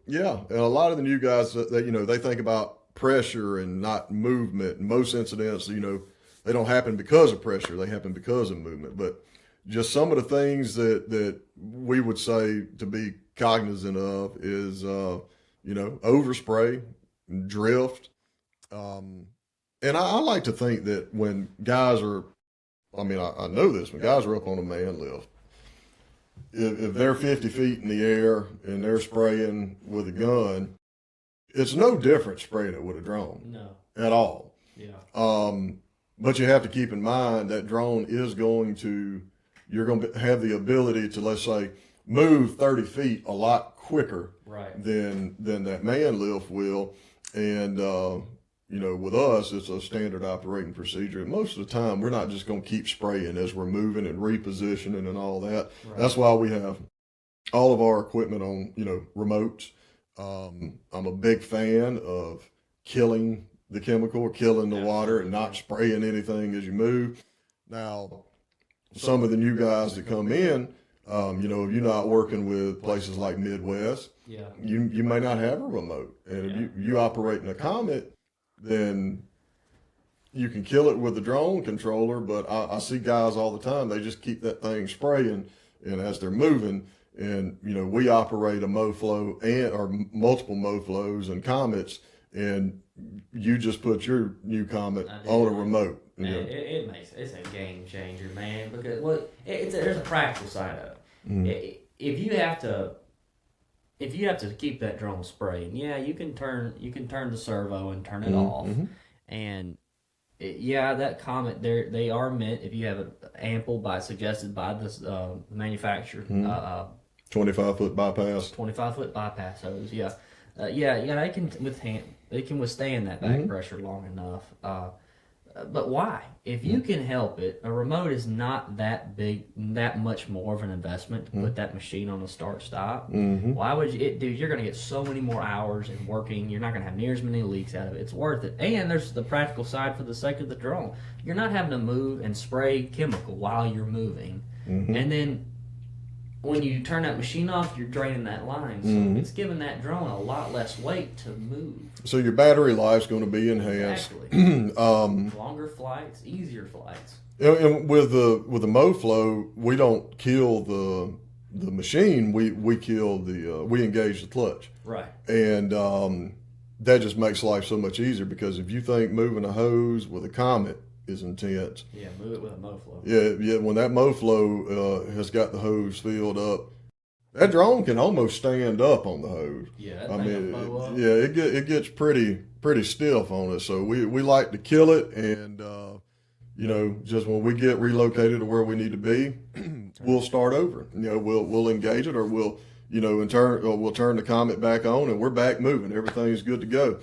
Yeah, and a lot of the new guys that they think about pressure and not movement. Most incidents, they don't happen because of pressure; they happen because of movement. But just some of the things that we would say to be cognizant of is, overspray, drift, and I like to think that when guys are, I know this when guys are up on a man lift, if they're 50 feet in the air and they're spraying with a gun, it's no different spraying it with a drone. No. At all. Yeah. But you have to keep in mind that drone is you're going to have the ability to, let's say, move 30 feet a lot quicker right. than that man lift will. And, with us, it's a standard operating procedure. And most of the time, we're not just going to keep spraying as we're moving and repositioning and all that. Right. That's why we have all of our equipment on, remotes. I'm a big fan of killing the chemical, killing the water, and not spraying anything as you move. Now, some of the new guys that come in, if you're not working with places like Midwest, you may not have a remote. And if you operate in a Comet, then you can kill it with a drone controller, but I see guys all the time, they just keep that thing spraying, and as they're moving, and we operate a MoFlow or multiple MoFlows and Comets, and you just put your new Comet on a remote. Man, it's a game changer, man, because there's a practical side of it. Mm-hmm. If you have to keep that drone spraying, you can turn the servo and turn it off. Mm-hmm. And that Comet, they are meant, if you have an ample suggested by this manufacturer, 25-foot bypass. 25-foot bypass hose, they can withstand that back pressure long enough. But why? If you can help it, a remote is not that big, that much more of an investment to put that machine on a start-stop. Mm-hmm. Why would you? Dude, you're going to get so many more hours in working. You're not going to have near as many leaks out of it. It's worth it. And there's the practical side for the sake of the drone. You're not having to move and spray chemical while you're moving. Mm-hmm. And then when you turn that machine off, you're draining that line. So it's giving that drone a lot less weight to move. So your battery life's going to be enhanced. Exactly. Longer flights, easier flights. And with the MoFlow, we don't kill the machine. We engage the clutch. Right. And that just makes life so much easier, because if you think moving a hose with a Comet is intense. Yeah, move it with a MoFlow. Yeah. When that MoFlow has got the hose filled up, that drone can almost stand up on the hose. Yeah, it gets pretty stiff on it. So we like to kill it, and just when we get relocated to where we need to be, we'll start over. We'll engage it, or we'll turn the Comet back on, and we're back moving. Everything's good to go.